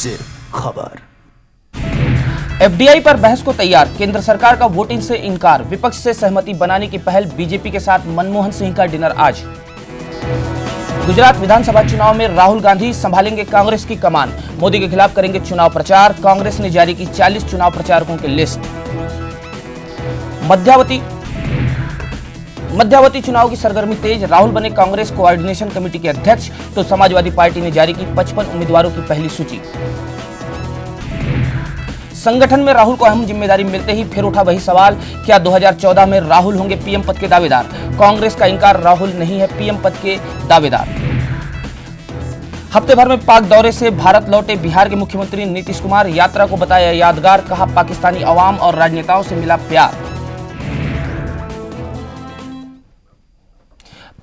सिर्फ खबर। एफडीआई पर बहस को तैयार, केंद्र सरकार का वोटिंग से इनकार, विपक्ष से सहमति बनाने की पहल, बीजेपी के साथ मनमोहन सिंह का डिनर आज। गुजरात विधानसभा चुनाव में राहुल गांधी संभालेंगे कांग्रेस की कमान, मोदी के खिलाफ करेंगे चुनाव प्रचार, कांग्रेस ने जारी की 40 चुनाव प्रचारकों की लिस्ट। मध्यावधि चुनाव की सरगर्मी तेज, राहुल बने कांग्रेस कोऑर्डिनेशन कमेटी के अध्यक्ष, तो समाजवादी पार्टी ने जारी की 55 उम्मीदवारों की पहली सूची। संगठन में राहुल को अहम जिम्मेदारी मिलते ही फिर उठा वही सवाल, क्या 2014 में राहुल होंगे पीएम पद के दावेदार? कांग्रेस का इंकार, राहुल नहीं है पीएम पद के दावेदार। हफ्ते भर में पाक दौरे से भारत लौटे बिहार के मुख्यमंत्री नीतीश कुमार, यात्रा को बताया यादगार, कहा पाकिस्तानी अवाम और राजनेताओं से मिला प्यार।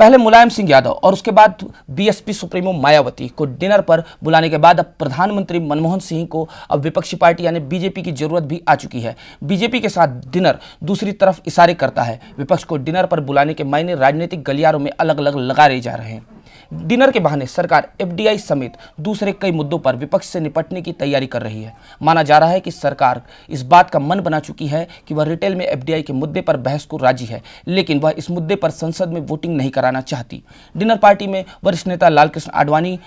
पहले मुलायम सिंह यादव और उसके बाद बीएसपी सुप्रीमो मायावती को डिनर पर बुलाने के बाद अब प्रधानमंत्री मनमोहन सिंह को अब विपक्षी पार्टी यानी बीजेपी की जरूरत भी आ चुकी है। बीजेपी के साथ डिनर दूसरी तरफ इशारे करता है। विपक्ष को डिनर पर बुलाने के मायने राजनीतिक गलियारों में अलग अलग लगाए जा रहे हैं। डिनर के बहाने सरकार एफडीआई समेत दूसरे कई मुद्दों पर विपक्ष से निपटने की तैयारी कर रही है। माना जा रहा है कि सरकार इस बात का मन बना चुकी है कि वह रिटेल में एफडीआई के मुद्दे पर बहस को राजी है, लेकिन वह इस मुद्दे पर संसद में वोटिंग नहीं कराना चाहती। डिनर पार्टी में वरिष्ठ नेता लालकृष्ण आडवाणी,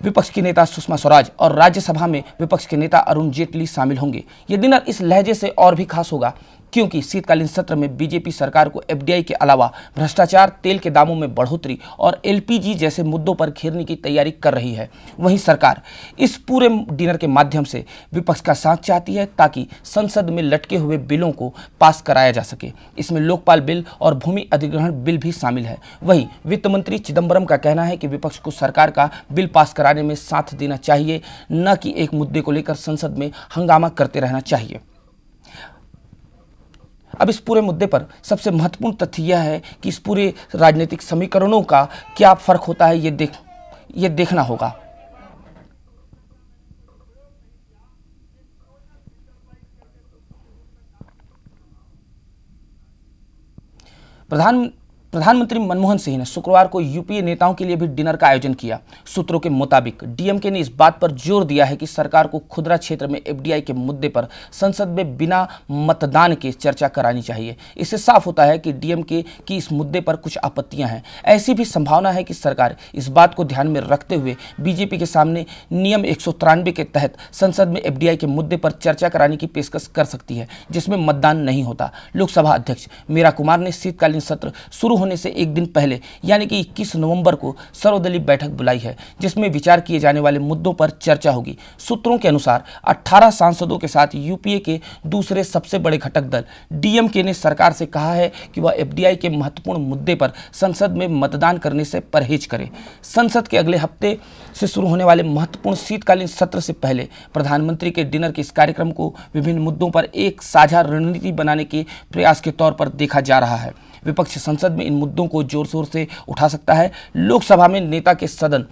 विपक्ष की नेता सुषमा स्वराज और राज्यसभा में विपक्ष के नेता अरुण जेटली शामिल होंगे। यह डिनर इस लहजे से और भी खास होगा क्योंकि शीतकालीन सत्र में बीजेपी सरकार को एफडीआई के अलावा भ्रष्टाचार, तेल के दामों में बढ़ोतरी और एलपीजी जैसे मुद्दों पर घेरने की तैयारी कर रही है। वहीं सरकार इस पूरे डिनर के माध्यम से विपक्ष का साथ चाहती है ताकि संसद में लटके हुए बिलों को पास कराया जा सके। इसमें लोकपाल बिल और भूमि अधिग्रहण बिल भी शामिल है। वहीं वित्त मंत्री चिदंबरम का कहना है कि विपक्ष को सरकार का बिल पास कराने में साथ देना चाहिए, न कि एक मुद्दे को लेकर संसद में हंगामा करते रहना चाहिए। अब इस पूरे मुद्दे पर सबसे महत्वपूर्ण तथ्य यह है कि इस पूरे राजनीतिक समीकरणों का क्या फर्क होता है, ये देखना होगा। प्रधानमंत्री मनमोहन सिंह ने शुक्रवार को यूपीए नेताओं के लिए भी डिनर का आयोजन किया। सूत्रों के मुताबिक डीएमके ने इस बात पर जोर दिया है कि सरकार को खुदरा क्षेत्र में एफडीआई के मुद्दे पर संसद में बिना मतदान के चर्चा करानी चाहिए। इससे साफ होता है कि डीएमके की इस मुद्दे पर कुछ आपत्तियां हैं। ऐसी भी संभावना है कि सरकार इस बात को ध्यान में रखते हुए बीजेपी के सामने नियम 193 के तहत संसद में एफडीआई के मुद्दे पर चर्चा कराने की पेशकश कर सकती है, जिसमें मतदान नहीं होता। लोकसभा अध्यक्ष मीरा कुमार ने शीतकालीन सत्र शुरू होने से एक दिन पहले यानी कि 21 नवंबर को सर्वदलीय बैठक बुलाई है, जिसमें विचार किए जाने वाले मुद्दों पर चर्चा होगी। सूत्रों के अनुसार 18 सांसदों के साथ यूपीए के दूसरे सबसे बड़े घटक दल डीएमके ने सरकार से कहा है कि वह एफडीआई के महत्वपूर्ण मुद्दे पर संसद में मतदान करने से परहेज करे। संसद के अगले हफ्ते से शुरू होने वाले महत्वपूर्ण शीतकालीन सत्र से पहले प्रधानमंत्री के डिनर के इस कार्यक्रम को विभिन्न मुद्दों पर एक साझा रणनीति बनाने के प्रयास के तौर पर देखा जा रहा है। विपक्ष संसद में इन मुद्दों को जोर शोर से उठा सकता है। लोकसभा में नेता के सदन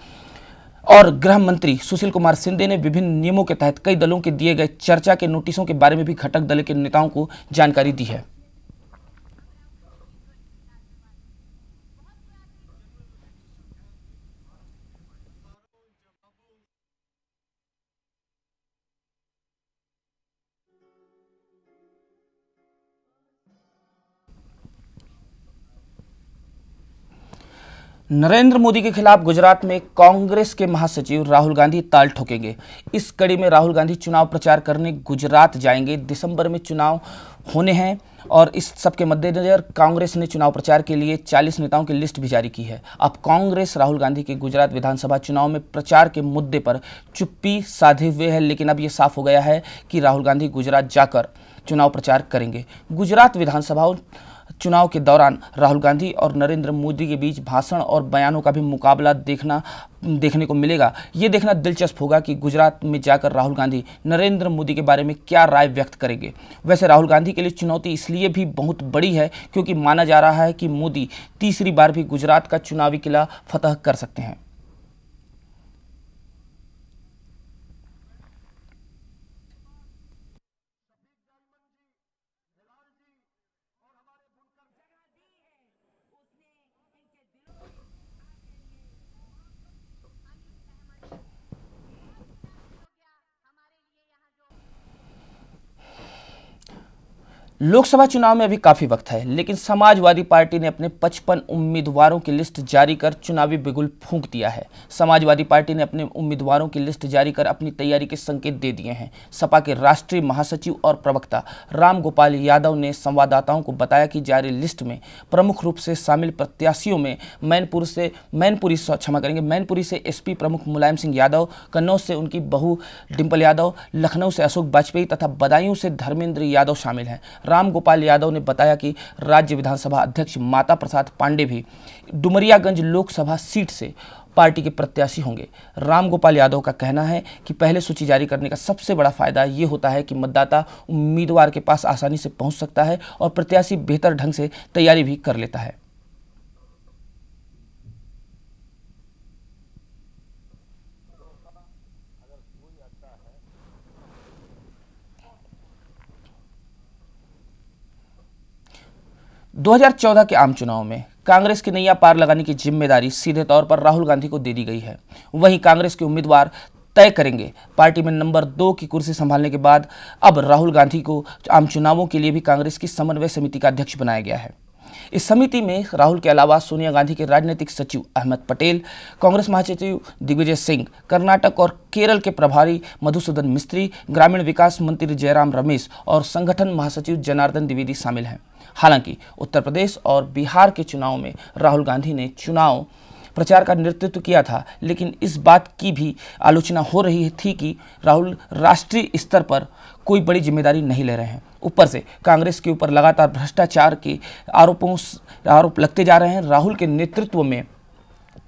और गृह मंत्री सुशील कुमार शिंदे ने विभिन्न नियमों के तहत कई दलों के दिए गए चर्चा के नोटिसों के बारे में भी घटक दल के नेताओं को जानकारी दी है। नरेंद्र मोदी के खिलाफ गुजरात में कांग्रेस के महासचिव राहुल गांधी ताल ठोकेंगे। इस कड़ी में राहुल गांधी चुनाव प्रचार करने गुजरात जाएंगे। दिसंबर में चुनाव होने हैं और इस सब के मद्देनजर कांग्रेस ने चुनाव प्रचार के लिए 40 नेताओं की लिस्ट भी जारी की है। अब कांग्रेस राहुल गांधी के गुजरात विधानसभा चुनाव में प्रचार के मुद्दे पर चुप्पी साधे हुए है, लेकिन अब यह साफ हो गया है कि राहुल गांधी गुजरात जाकर चुनाव प्रचार करेंगे। गुजरात विधानसभा चुनाव के दौरान राहुल गांधी और नरेंद्र मोदी के बीच भाषण और बयानों का भी मुकाबला देखने को मिलेगा। ये देखना दिलचस्प होगा कि गुजरात में जाकर राहुल गांधी नरेंद्र मोदी के बारे में क्या राय व्यक्त करेंगे। वैसे राहुल गांधी के लिए चुनौती इसलिए भी बहुत बड़ी है क्योंकि माना जा रहा है कि मोदी तीसरी बार भी गुजरात का चुनावी किला फतह कर सकते हैं। लोकसभा चुनाव में अभी काफी वक्त है, लेकिन समाजवादी पार्टी ने अपने 55 उम्मीदवारों की लिस्ट जारी कर चुनावी बिगुल फूंक दिया है। समाजवादी पार्टी ने अपने उम्मीदवारों की लिस्ट जारी कर अपनी तैयारी के संकेत दे दिए हैं। सपा के राष्ट्रीय महासचिव और प्रवक्ता राम गोपाल यादव ने संवाददाताओं को बताया कि जारी लिस्ट में प्रमुख रूप से शामिल प्रत्याशियों में मैनपुरी से एसपी प्रमुख मुलायम सिंह यादव, कन्नौज से उनकी बहू डिंपल यादव, लखनऊ से अशोक वाजपेयी तथा बदायूं से धर्मेंद्र यादव शामिल हैं। राम गोपाल यादव ने बताया कि राज्य विधानसभा अध्यक्ष माता प्रसाद पांडे भी डुमरियागंज लोकसभा सीट से पार्टी के प्रत्याशी होंगे। राम गोपाल यादव का कहना है कि पहले सूची जारी करने का सबसे बड़ा फायदा ये होता है कि मतदाता उम्मीदवार के पास आसानी से पहुंच सकता है और प्रत्याशी बेहतर ढंग से तैयारी भी कर लेता है। 2014 के आम चुनाव में कांग्रेस की नैया पार लगाने की जिम्मेदारी सीधे तौर पर राहुल गांधी को दे दी गई है। वहीं कांग्रेस के उम्मीदवार तय करेंगे। पार्टी में नंबर 2 की कुर्सी संभालने के बाद अब राहुल गांधी को आम चुनावों के लिए भी कांग्रेस की समन्वय समिति का अध्यक्ष बनाया गया है। इस समिति में राहुल के अलावा सोनिया गांधी के राजनीतिक सचिव अहमद पटेल, कांग्रेस महासचिव दिग्विजय सिंह, कर्नाटक और केरल के प्रभारी मधुसूदन मिस्त्री, ग्रामीण विकास मंत्री जयराम रमेश और संगठन महासचिव जनार्दन द्विवेदी शामिल हैं। हालांकि उत्तर प्रदेश और बिहार के चुनाव में राहुल गांधी ने चुनाव प्रचार का नेतृत्व किया था, लेकिन इस बात की भी आलोचना हो रही थी कि राहुल राष्ट्रीय स्तर पर कोई बड़ी जिम्मेदारी नहीं ले रहे हैं। ऊपर से कांग्रेस के ऊपर लगातार भ्रष्टाचार के आरोप लगते जा रहे हैं। राहुल के नेतृत्व में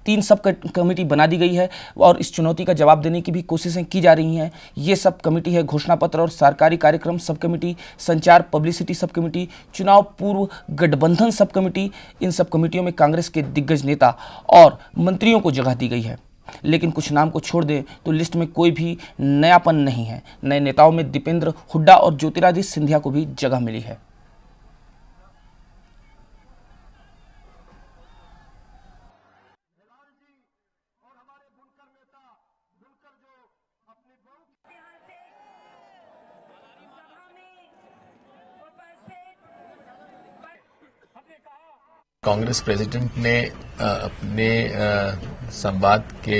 3 सब कमेटी बना दी गई है और इस चुनौती का जवाब देने की भी कोशिशें की जा रही हैं। ये सब कमेटी है घोषणा पत्र और सरकारी कार्यक्रम सब कमेटी, संचार पब्लिसिटी सब कमेटी, चुनाव पूर्व गठबंधन सब कमेटी। इन सब कमेटियों में कांग्रेस के दिग्गज नेता और मंत्रियों को जगह दी गई है। लेकिन कुछ नाम को छोड़ दें तो लिस्ट में कोई भी नयापन नहीं है। नए नेताओं में दीपेंद्र हुड्डा और ज्योतिरादित्य सिंधिया को भी जगह मिली है। कांग्रेस प्रेसिडेंट ने अपने संवाद के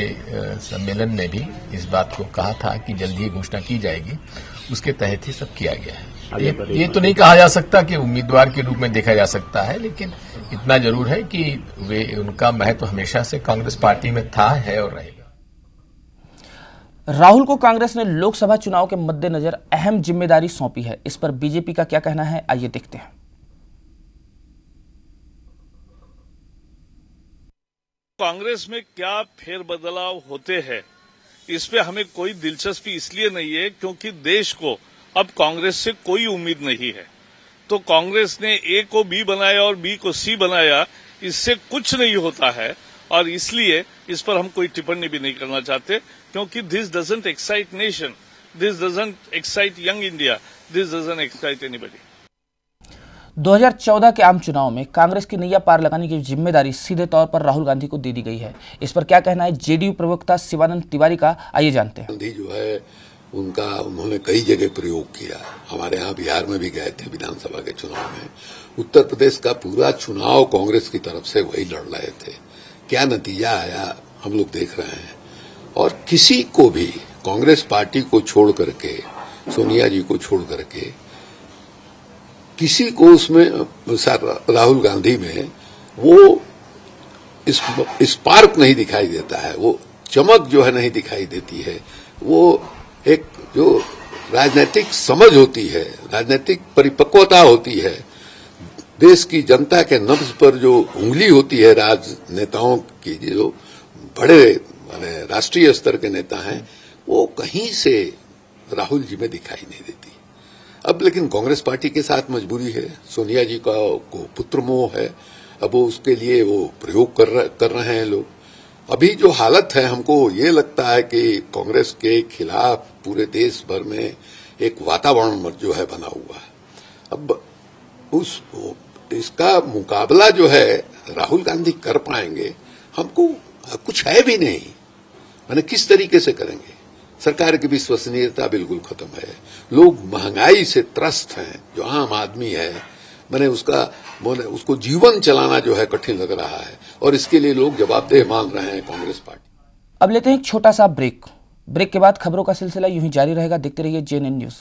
सम्मेलन में भी इस बात को कहा था कि जल्द ही घोषणा की जाएगी। उसके तहत ही सब किया गया है। ये तो नहीं कहा जा सकता कि उम्मीदवार के रूप में देखा जा सकता है, लेकिन इतना जरूर है कि उनका महत्व हमेशा से कांग्रेस पार्टी में था, है और रहेगा। राहुल को कांग्रेस ने लोकसभा चुनाव के मद्देनजर अहम जिम्मेदारी सौंपी है। इस पर बीजेपी का क्या कहना है, आइए देखते हैं। कांग्रेस में क्या फेरबदलाव होते हैं, इस पे हमें कोई दिलचस्पी इसलिए नहीं है क्योंकि देश को अब कांग्रेस से कोई उम्मीद नहीं है। तो कांग्रेस ने ए को बी बनाया और बी को सी बनाया, इससे कुछ नहीं होता है और इसलिए इस पर हम कोई टिप्पणी भी नहीं करना चाहते, क्योंकि this doesn't excite nation, this doesn't excite young India, this doesn't excite anybody. 2014 के आम चुनाव में कांग्रेस की नैया पार लगाने की जिम्मेदारी सीधे तौर पर राहुल गांधी को दे दी गई है। इस पर क्या कहना है जेडीयू प्रवक्ता शिवानंद तिवारी का, आइए जानते हैं। गांधी जो है उनका उन्होंने कई जगह प्रयोग किया। हमारे यहाँ बिहार में भी गए थे विधानसभा के चुनाव में। उत्तर प्रदेश का पूरा चुनाव कांग्रेस की तरफ से वही लड़ रहे थे। क्या नतीजा आया हम लोग देख रहे हैं। और किसी को भी कांग्रेस पार्टी को छोड़ करके, सोनिया जी को छोड़ करके, किसी को उसमें राहुल गांधी में वो स्पार्क नहीं दिखाई देता है, वो चमक जो है नहीं दिखाई देती है। वो एक जो राजनीतिक समझ होती है, राजनीतिक परिपक्वता होती है, देश की जनता के नब्ज पर जो उंगली होती है राजनेताओं की, जो बड़े माने राष्ट्रीय स्तर के नेता हैं, वो कहीं से राहुल जी में दिखाई नहीं देती। अब लेकिन कांग्रेस पार्टी के साथ मजबूरी है, सोनिया जी को पुत्र मोह है, अब वो उसके लिए वो प्रयोग कर रहे हैं लोग। अभी जो हालत है, हमको ये लगता है कि कांग्रेस के खिलाफ पूरे देश भर में एक वातावरण जो है बना हुआ है। अब इसका मुकाबला जो है राहुल गांधी कर पाएंगे, हमको कुछ है भी नहीं। माने किस तरीके से करेंगे। सरकार की विश्वसनीयता बिल्कुल खत्म है। लोग महंगाई से त्रस्त हैं। जो आम आदमी है उसको जीवन चलाना जो है कठिन लग रहा है और इसके लिए लोग जवाबदेह मान रहे हैं कांग्रेस पार्टी। अब लेते हैं एक छोटा सा ब्रेक के बाद खबरों का सिलसिला यूं ही जारी रहेगा। देखते रहिए JNN न्यूज।